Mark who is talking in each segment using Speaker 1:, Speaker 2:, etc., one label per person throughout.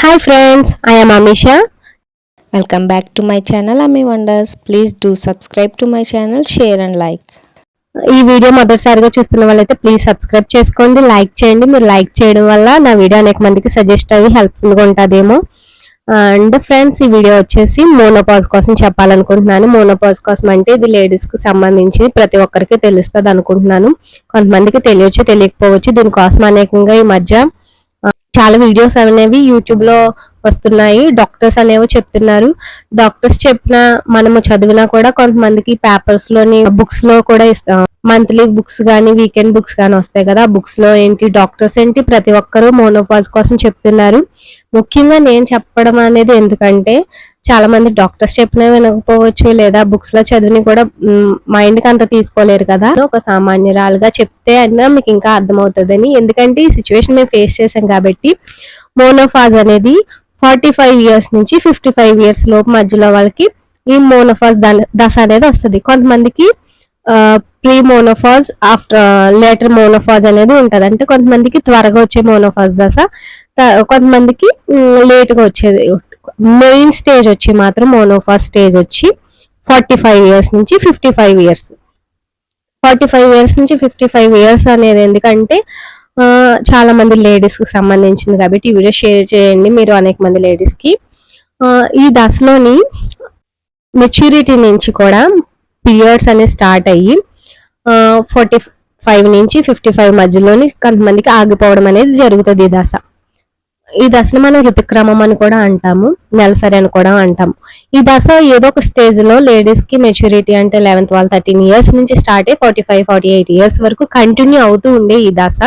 Speaker 1: Hi friends, I am Amisha. Welcome back to my channel Ami Wonders. Please do subscribe to my channel, share and like. ఈ video మొదటిసారిగా చూస్తున్న వాళ్ళైతే please subscribe చేసుకోండి, like చేయండి. మీరు like చేయడం వల్ల నా వీడియో అనేక మందికి సజెస్ట్ అయ్యి హెల్ప్ఫుల్గా ఉంటుందేమో. అండ్ ఫ్రెండ్స్, ఈ వీడియో వచ్చేసి మోనోపాజ్ కోసం చెప్పాలనుకుంటున్నాను. మోనోపాజ్ కోసం అంటే ఇది లేడీస్కి సంబంధించి ప్రతి ఒక్కరికి తెలుస్తుంది అనుకుంటున్నాను. కొంతమందికి తెలియచ్చు, తెలియకపోవచ్చు. దీనికోసం అనేకంగా ఈ మధ్య చాలా వీడియోస్ అనేవి యూట్యూబ్ లో వస్తున్నాయి. డాక్టర్స్ అనేవి చెప్తున్నారు. డాక్టర్స్ చెప్పిన మనము చదివినా కూడా కొంతమందికి పేపర్స్ లోని బుక్స్ లో కూడా మంత్లీ బుక్స్ కానీ వీకెండ్ బుక్స్ కానీ వస్తాయి కదా. బుక్స్ లో ఏంటి, డాక్టర్స్ ఏంటి, ప్రతి ఒక్కరూ మోనోపాజ్ కోసం చెప్తున్నారు. ముఖ్యంగా నేను చెప్పడం అనేది ఎందుకంటే చాలా మంది డాక్టర్స్ చెప్పినా వినకపోవచ్చు, లేదా బుక్స్ లో చదివిని కూడా మైండ్ కి అంత తీసుకోలేరు కదా. ఒక సామాన్యురాలుగా చెప్తే అయినా మీకు ఇంకా అర్థమవుతుందని, ఎందుకంటే ఈ సిచ్యువేషన్ మేము ఫేస్ చేసాం కాబట్టి. మోనోఫాజ్ అనేది 45 ఇయర్స్ నుంచి 55 ఇయర్స్ లోపు మధ్యలో వాళ్ళకి ఈ మోనోఫాజ్ దశ అనేది వస్తుంది. కొంతమందికి ప్రీ మోనోఫాజ్, ఆఫ్టర్ లేటర్ మోనోఫాజ్ అనేది ఉంటది. అంటే కొంతమందికి త్వరగా వచ్చే మోనోఫాజ్ దశ, కొంతమందికి లేట్గా వచ్చేది. మెయిన్ స్టేజ్ వచ్చి మాత్రం మోనోఫాజ్ స్టేజ్ వచ్చి 45 ఇయర్స్ నుంచి 55 ఇయర్స్. 45 ఇయర్స్ నుంచి 55 ఇయర్స్ అనేది ఎందుకంటే చాలా మంది లేడీస్ కి సంబంధించింది కాబట్టి ఈ వీడియో షేర్ చేయండి మీరు అనేక మంది లేడీస్ కి. ఈ దశలోని మెచ్యూరిటీ నుంచి కూడా పీరియడ్స్ అనేది స్టార్ట్ అయ్యి 45 నుంచి 55 మధ్యలోని కొంతమందికి ఆగిపోవడం అనేది జరుగుతుంది. ఈ దశను మనం ఋతుక్రమం అని కూడా అంటాము, నెలసరి అని కూడా అంటాము. ఈ దశ ఏదో ఒక స్టేజ్ లో లేడీస్ కి మెచ్యూరిటీ అంటే 11, 12, 13 ఇయర్స్ నుంచి స్టార్ట్ అయ్యి 45, 48 ఇయర్స్ వరకు కంటిన్యూ అవుతూ ఉండే ఈ దశ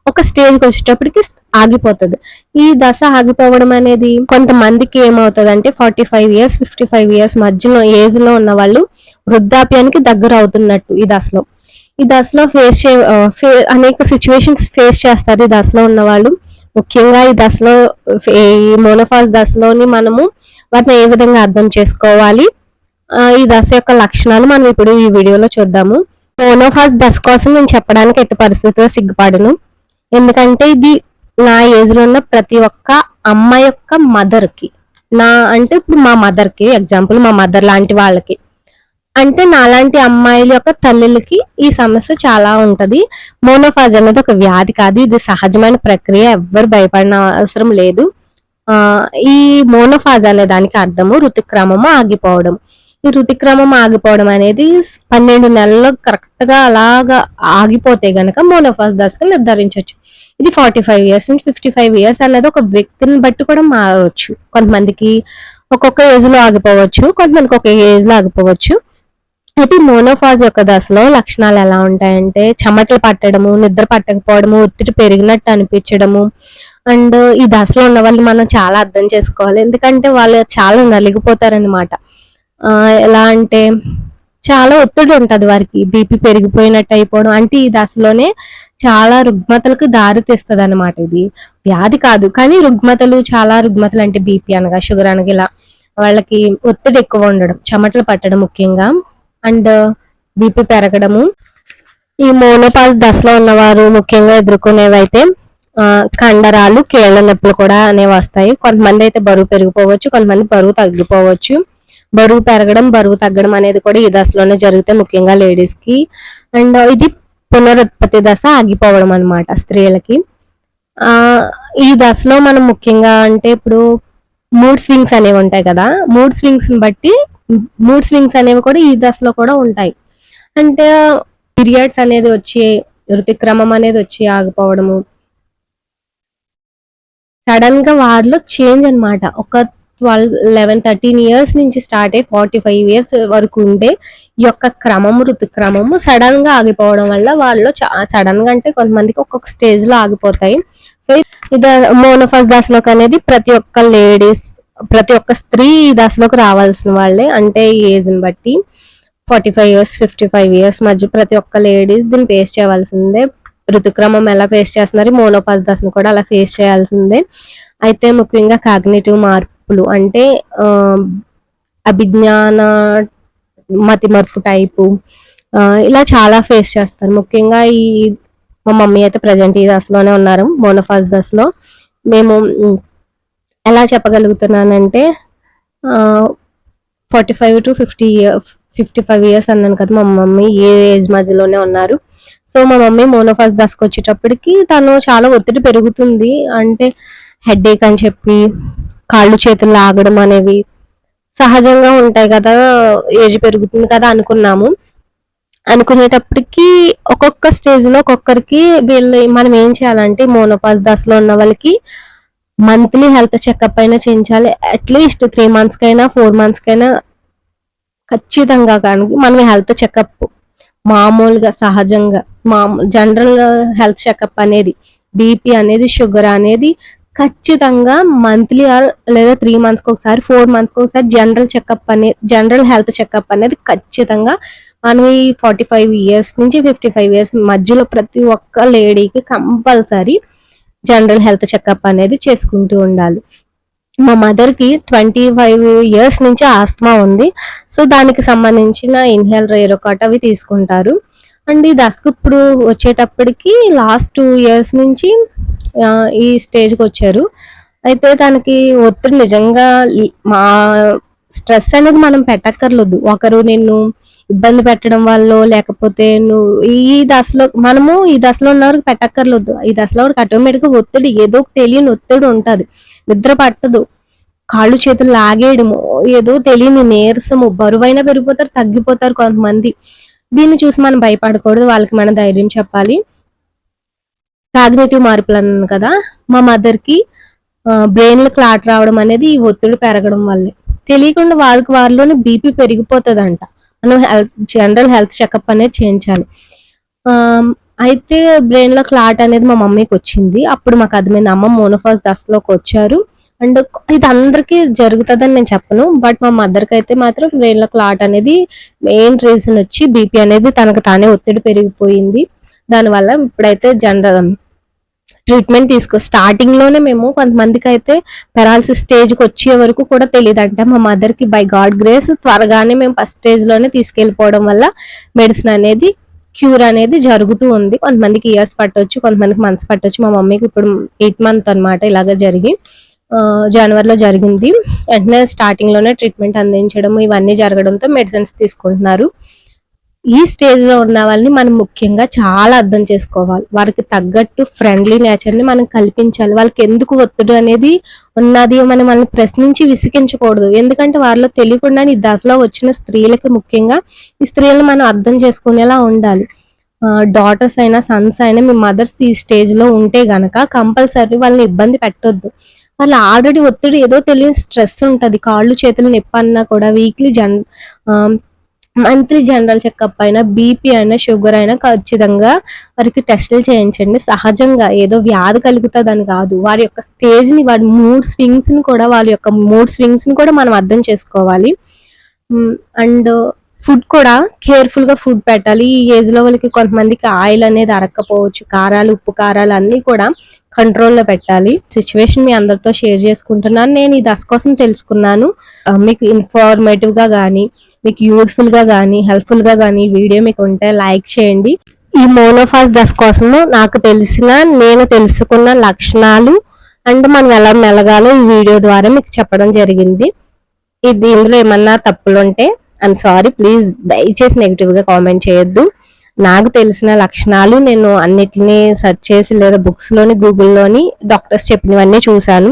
Speaker 1: ఒక స్టేజ్కి వచ్చేటప్పటికి ఆగిపోతుంది. ఈ దశ ఆగిపోవడం అనేది కొంతమందికి ఏమవుతుంది అంటే 45 ఇయర్స్ 55 ఇయర్స్ మధ్యలో ఏజ్ లో ఉన్న వాళ్ళు వృద్ధాప్యానికి దగ్గర అవుతున్నట్టు. ఈ దశలో అనేక సిచ్యువేషన్స్ ఫేస్ చేస్తారు ఈ దశలో ఉన్న వాళ్ళు. ముఖ్యంగా ఈ దశలో, ఈ మోనోఫాజ్ దశలోని మనము వాటిని ఏ విధంగా అర్థం చేసుకోవాలి, ఈ దశ యొక్క లక్షణాలు మనం ఇప్పుడు ఈ వీడియోలో చూద్దాము. మోనోఫాజ్ దశ కోసం నేను చెప్పడానికి ఎట్టి పరిస్థితుల్లో సిగ్గుపడను. ఎందుకంటే ఇది నా ఏజ్ లో ఉన్న ప్రతి ఒక్క అమ్మ యొక్క మదర్ కి, అంటే ఇప్పుడు మా మదర్ కి ఎగ్జాంపుల్, మా మదర్ లాంటి వాళ్ళకి, అంటే నాలాంటి అమ్మాయిల యొక్క తల్లులకి ఈ సమస్య చాలా ఉంటది. మోనోఫాజ్ అనేది ఒక వ్యాధి కాదు, ఇది సహజమైన ప్రక్రియ. ఎవ్వరు భయపడిన అవసరం లేదు. ఈ మోనోఫాజ్ అనే దానికి అర్థము ఋతుక్రమము ఆగిపోవడం. ఈ ఋతుక్రమం ఆగిపోవడం అనేది 12 నెలల్లో కరెక్ట్ గా అలాగా ఆగిపోతే గనక మోనోఫాజ్ దశగా నిర్ధారించవచ్చు. ఇది 45 ఇయర్స్ నుంచి 55 ఇయర్స్ అనేది ఒక వ్యక్తిని బట్టి కూడా మారవచ్చు. కొంతమందికి ఒక్కొక్క ఏజ్ లో ఆగిపోవచ్చు, కొంతమందికి ఒక ఏజ్ లో ఆగిపోవచ్చు. అయితే మోనోఫాజ్ యొక్క దశలో లక్షణాలు ఎలా ఉంటాయంటే చెమటలు పట్టడము, నిద్ర పట్టకపోవడము, ఒత్తిడి పెరిగినట్టు అనిపించడము. అండ్ ఈ దశలో ఉన్న వాళ్ళు మనం చాలా అర్థం చేసుకోవాలి, ఎందుకంటే వాళ్ళు చాలా నలిగిపోతారనమాట. ఎలా అంటే చాలా ఒత్తిడి ఉంటది వారికి, బీపీ పెరిగిపోయినట్టు అయిపోవడం. అంటే ఈ దశలోనే చాలా రుగ్మతలకు దారి తీస్తుంది అనమాట. ఇది వ్యాధి కాదు కానీ రుగ్మతలు, చాలా రుగ్మతలు అంటే బీపీ అనగా, షుగర్ అనగా, ఇలా వాళ్ళకి ఒత్తిడి ఎక్కువ ఉండడం, చెమటలు పట్టడం ముఖ్యంగా, అండ్ బీపీ పెరగడము. ఈ మోనోపాజ్ దశలో ఉన్నవారు ముఖ్యంగా ఎదుర్కొనేవైతే కండరాలు, కీళ్ళ నొప్పులు కూడా అనేవి వస్తాయి. కొంతమంది అయితే బరువు పెరిగిపోవచ్చు, కొంతమంది బరువు తగ్గిపోవచ్చు. బరువు పెరగడం, బరువు తగ్గడం అనేది కూడా ఈ దశలోనే జరుగుతాయి ముఖ్యంగా లేడీస్ కి. అండ్ ఇది పునరుత్పత్తి దశ ఆగిపోవడం అనమాట స్త్రీలకి. ఈ దశలో మనం ముఖ్యంగా అంటే ఇప్పుడు మూడ్ స్వింగ్స్ అనేవి ఉంటాయి కదా, మూడ్ స్వింగ్స్ అనేవి కూడా ఈ దశలో కూడా ఉంటాయి. అంటే పీరియడ్స్ అనేది వచ్చి, ఋతుక్రమం అనేది వచ్చి ఆగిపోవడము, సడన్ గా వారిలో చేంజ్ అనమాట. ఒక 12, 11, 13 ఇయర్స్ నుంచి స్టార్ట్ అయ్యి 45 ఇయర్స్ వరకు ఉండే ఈ యొక్క ఋతుక్రమము సడన్ గా ఆగిపోవడం వల్ల వాళ్ళలో సడన్ గా అంటే కొంతమందికి ఒక్కొక్క స్టేజ్ లో ఆగిపోతాయి. సో ఇది మోనోఫాజ్ దశలోకి అనేది ప్రతి ఒక్క లేడీస్, ప్రతి ఒక్క స్త్రీ ఈ దశలోకి రావాల్సిన వాళ్ళే. అంటే ఈ ఏజ్ ని బట్టి 45 ఇయర్స్ 55 ఇయర్స్ మధ్య ప్రతి ఒక్క లేడీస్ దీన్ని ఫేస్ చేయాల్సిందే. ఋతుక్రమం ఎలా ఫేస్ చేస్తున్నారు, మోనోపాజ్ దశను కూడా అలా ఫేస్ చేయాల్సిందే. అయితే ముఖ్యంగా కాగ్నిటివ్ మార్పులు అంటే అభిజ్ఞాన మతిమరుపు టైపు, ఇలా చాలా ఫేస్ చేస్తారు. ముఖ్యంగా మా మమ్మీ అయితే ప్రజెంట్ ఈ దశలోనే ఉన్నారు, మోనోపాజ్ దశలో. మేము ఎలా చెప్పగలుగుతున్నానంటే 45 to 50 55 ఇయర్స్ అన్నాను కదా, మా మమ్మీ ఏ ఏజ్ మధ్యలోనే ఉన్నారు. సో మా మమ్మీ మోనోఫాస్ దశకు వచ్చేటప్పటికి తను చాలా ఒత్తిడి పెరుగుతుంది. అంటే హెడేక్ అని చెప్పి కాళ్ళు చేతులు లాగడం అనేవి సహజంగా ఉంటాయి కదా, ఏజ్ పెరుగుతుంది కదా అనుకున్నాము. అనుకునేటప్పటికి ఒక్కొక్క స్టేజ్ లో ఒక్కొక్కరికి వీళ్ళు మనం ఏం చేయాలంటే మోనోపాస్ దశలో ఉన్న వాళ్ళకి మంత్లీ హెల్త్ చెకప్ అయినా చేయించాలి. అట్లీస్ట్ 3 months కైనా 4 months కైనా ఖచ్చితంగా కానీ మనం హెల్త్ చెకప్ మామూలుగా సహజంగా జనరల్ హెల్త్ చెకప్ అనేది బీపీ అనేది షుగర్ అనేది ఖచ్చితంగా మంత్లీ ఆర్ లేదా 3 months ఒకసారి 4 months ఒకసారి జనరల్ హెల్త్ చెకప్ అనేది ఖచ్చితంగా మనం ఈ 45 years నుంచి 55 years మధ్యలో ప్రతి ఒక్క లేడీకి కంపల్సరీ జనరల్ హెల్త్ చెకప్ అనేది చేసుకుంటూ ఉండాలి. మా మదర్కి 25 years నుంచి ఆస్తమా ఉంది. సో దానికి సంబంధించిన ఇన్హేలర్ ఏరోకాట్ అవి తీసుకుంటారు. అండ్ ఈ దశకు ఇప్పుడు వచ్చేటప్పటికి లాస్ట్ 2 years నుంచి ఈ స్టేజ్కి వచ్చారు. అయితే తనకి ఒత్తిడి నిజంగా మా స్ట్రెస్ అనేది మనం పెట్టక్కర్లేదు. ఒకరు నిన్ను ఇబ్బంది పెట్టడం వల్ల లేకపోతే నువ్వు ఈ దశలో ఉన్నవారికి పెట్టక్కర్లేదు. ఈ దశలో వారికి ఆటోమేటిక్గా ఒత్తిడి ఏదో తెలియని ఒత్తిడి ఉంటుంది. నిద్ర పట్టదు, కాళ్ళు చేతులు లాగేయడము, ఏదో తెలియని నీరసము, బరువైనా పెరిగిపోతారు, తగ్గిపోతారు కొంతమంది. దీన్ని చూసి మనం భయపడకూడదు, వాళ్ళకి మనం ధైర్యం చెప్పాలి. కాగ్నేటివ్ మార్పులు అన్నాను కదా, మా మదర్కి బ్రెయిన్ లో క్లాట్ రావడం అనేది ఈ ఒత్తిడి పెరగడం వల్లే. తెలియకుండా వారిలోనే బీపీ పెరిగిపోతుందంట. మనం జనరల్ హెల్త్ చెకప్ అనేది చేయించాలి. అయితే బ్రెయిన్ లో క్లాట్ అనేది మా మమ్మీకి వచ్చింది. అప్పుడు మాకు అర్థమైంది అమ్మ మోనోఫాస్ దశలోకి వచ్చారు. అండ్ ఇది అందరికీ జరుగుతుందని నేను చెప్పను, బట్ మా మదర్కి అయితే మాత్రం బ్రెయిన్ లో క్లాట్ అనేది మెయిన్ రీజన్ వచ్చి బీపీ అనేది తనకు తానే ఒత్తిడి పెరిగిపోయింది. దానివల్ల ఇప్పుడైతే జనరల్ ట్రీట్మెంట్ స్టార్టింగ్ లోనే మేము కొంతమందికి అయితే పెరాలసిస్ స్టేజ్కి వచ్చే వరకు కూడా తెలియదంట. మా మదర్కి బై గాడ్ గ్రేస్ త్వరగానే మేము ఫస్ట్ స్టేజ్ లోనే తీసుకెళ్ళిపోవడం వల్ల మెడిసిన్ అనేది క్యూర్ అనేది జరుగుతూ ఉంది. కొంతమందికి ఇయర్స్ పట్టొచ్చు, కొంతమందికి మంత్స్ పట్టొచ్చు. మా మమ్మీకి ఇప్పుడు 8 month అనమాట ఇలాగ జరిగి జనవరిలో జరిగింది. వెంటనే స్టార్టింగ్ లోనే ట్రీట్మెంట్ అందించడం ఇవన్నీ జరగడంతో మెడిసిన్స్ తీసుకుంటున్నారు. ఈ స్టేజ్ లో ఉన్న వాళ్ళని మనం ముఖ్యంగా చాలా అర్థం చేసుకోవాలి. వారికి తగ్గట్టు ఫ్రెండ్లీ నేచర్ ని మనం కల్పించాలి. వాళ్ళకి ఎందుకు ఒత్తిడి అనేది ఉన్నది మనం వాళ్ళని ప్రశ్నించి విసిగించకూడదు. ఎందుకంటే వారిలో తెలియకుండా ఈ దశలో వచ్చిన స్త్రీలకి ముఖ్యంగా ఈ స్త్రీలను మనం అర్థం చేసుకునేలా ఉండాలి. డాటర్స్ అయినా సన్స్ అయినా మీ మదర్స్ ఈ స్టేజ్ లో ఉంటే గనక కంపల్సరీ వాళ్ళని ఇబ్బంది పెట్టొద్దు. వాళ్ళు ఆల్రెడీ ఒత్తిడి ఏదో తెలియని స్ట్రెస్ ఉంటది. కాళ్ళు చేతులు నొప్పి అన్నా కూడా మంత్లీ జనరల్ చెకప్ అయినా బీపీ అయినా షుగర్ అయినా ఖచ్చితంగా వారికి టెస్టులు చేయించండి. సహజంగా ఏదో వ్యాధి కలుగుతుందని కాదు, వారి యొక్క స్టేజ్ని వాళ్ళ మూడ్ స్వింగ్స్ని కూడా మనం అర్థం చేసుకోవాలి. అండ్ ఫుడ్ కూడా కేర్ఫుల్గా ఫుడ్ పెట్టాలి. ఈ ఏజ్లో వాళ్ళకి కొంతమందికి ఆయిల్ అనేది అరక్కపోవచ్చు, కారాలు ఉప్పు కారాలు అన్నీ కూడా కంట్రోల్లో పెట్టాలి. సిచ్యువేషన్ మీ అందరితో షేర్ చేసుకుంటున్నాను. నేను ఈ దశ కోసం తెలుసుకున్నాను. మీకు ఇన్ఫర్మేటివ్గా కానీ మీకు యూజ్ఫుల్గా కానీ హెల్ప్ఫుల్గా కానీ వీడియో మీకు ఉంటే లైక్ చేయండి. ఈ మోనోఫాస్ దశ కోసము నేను తెలుసుకున్న లక్షణాలు అండ్ మనం ఎలా మెలగాలో ఈ వీడియో ద్వారా మీకు చెప్పడం జరిగింది. ఇందులో ఏమన్నా తప్పులు ఉంటే ఐఎమ్ సారీ, ప్లీజ్ దయచేసి నెగిటివ్గా కామెంట్ చేయొద్దు. నాకు తెలిసిన లక్షణాలు నేను అన్నిటిని సెర్చ్ చేసి లేదా బుక్స్లోని గూగుల్లోని డాక్టర్స్ చెప్పినవన్నీ చూశాను.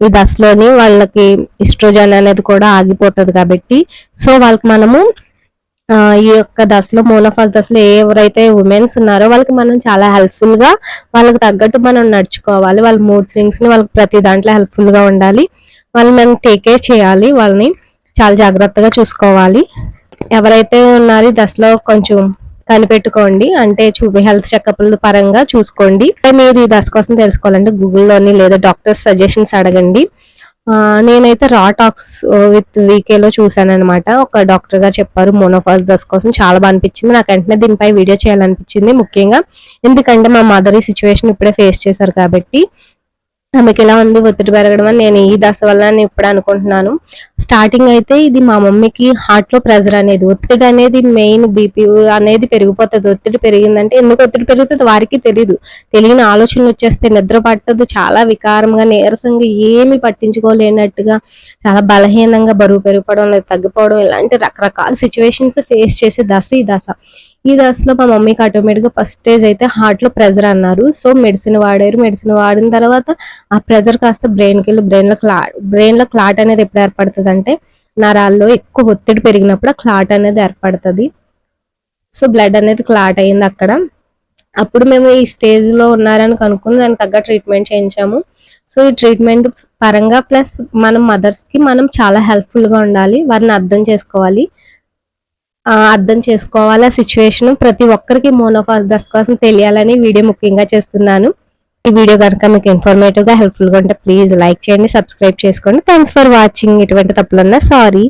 Speaker 1: ఈ దశలోని వాళ్ళకి ఈస్ట్రోజన్ అనేది కూడా ఆగిపోతుంది కాబట్టి సో వాళ్ళకి మనము ఈ యొక్క దశలో మోనోఫాస్ దశలో ఎవరైతే ఉమెన్స్ ఉన్నారో వాళ్ళకి మనం చాలా హెల్ప్ఫుల్ గా వాళ్ళకి తగ్గట్టు మనం నడుచుకోవాలి. వాళ్ళ మూడ్ స్వింగ్స్ ని వాళ్ళకి ప్రతి దాంట్లో హెల్ప్ఫుల్ గా ఉండాలి. వాళ్ళని మనం టేక్ కేర్ చేయాలి, వాళ్ళని చాలా జాగ్రత్తగా చూసుకోవాలి. ఎవరైతే ఉన్నారో ఈ దశలో కొంచెం కనిపెట్టుకోండి, అంటే హెల్త్ చెకప్ల పరంగా చూసుకోండి. మీరు ఈ దశ కోసం తెలుసుకోవాలంటే గూగుల్లోని లేదా డాక్టర్స్ సజెషన్స్ అడగండి. నేనైతే రా టాక్స్ విత్ వీకేలో చూసాను అనమాట. ఒక డాక్టర్ గారు చెప్పారు మోనోఫాస్ దశ కోసం, చాలా బాగా అనిపించింది. నాకు వెంటనే దీనిపై వీడియో చేయాలనిపించింది ముఖ్యంగా ఎందుకంటే మా మదర్ ఈ సిచ్యువేషన్ ఇప్పుడే ఫేస్ చేశారు కాబట్టి. ఆమెకి ఎలా ఉంది ఒత్తిడి పెరగడం అని నేను ఈ దశ వల్ల అని ఇప్పుడు అనుకుంటున్నాను. స్టార్టింగ్ అయితే ఇది మా మమ్మీకి హార్ట్‌లో ప్రెషర్ అనేది, ఒత్తిడి అనేది మెయిన్ బీపీ అనేది పెరిగిపోతది. ఒత్తిడి పెరిగిందంటే ఎందుకు ఒత్తిడి పెరుగుతదో వారికి తెలీదు. తెలియని ఆలోచనలొచ్చేస్తాయి. నిద్ర పట్టదు. చాలా వికారంగా, నీరసంగా ఏమి పట్టించుకోలేనట్టుగా, చాలా బలహీనంగా బరువు పెరిగిపోవడం, లేదా తగ్గిపోవడం ఇలాంటి రకరకాల సిట్యుయేషన్స్ ఫేస్ చేసే దశ ఈ దశ. ఈ దశలో మా మమ్మీకి ఆటోమేటిక్‌గా ఫస్ట్ స్టేజ్ అయితే హార్ట్‌లో ప్రెషర్ అన్నారు. సో, మెడిసిన్ వాడారు. మెడిసిన్ వాడిన తర్వాత ఆ ప్రెషర్ కాస్త బ్రెయిన్‌కెళ్ళి బ్రెయిన్‌లో క్లాట్ అనేది ఎప్పుడు ఏర్పడతదంటే, నరాల్లో ఎక్కువ ఒత్తిడి పెరిగినప్పుడు ఆ క్లాట్ అనేది ఏర్పడతది. సో, బ్లడ్ అనేది క్లాట్ అయిందక్కడ. అప్పుడు మేము ఈ స్టేజ్‌లో ఉన్నారని కనుక్కొని దానికి తగ్గ ట్రీట్మెంట్ చేయించాము. సో, ఈ ట్రీట్మెంట్ పరంగా ప్లస్ మనం మదర్స్‌కి మనం చాలా హెల్ప్‌ఫుల్‌గా ఉండాలి. వారిని అర్థం చేసుకోవాలి. అర్థం చేసుకోవాలి. ఆ సిట్యుయేషన్ ప్రతి ఒక్కరికి మోనోపాస్ కోసం తెలియాలని వీడియో ముఖ్యంగా చేస్తున్నాను. ఈ వీడియో గనుక మీకు ఇన్ఫర్మేటివ్‌గా, హెల్ప్‌ఫుల్‌గా ఉంటే ప్లీజ్ లైక్ చేయండి, సబ్స్క్రైబ్ చేసుకోండి. Thanks for watching. ఎటువంటి తప్పులున్నా సారీ.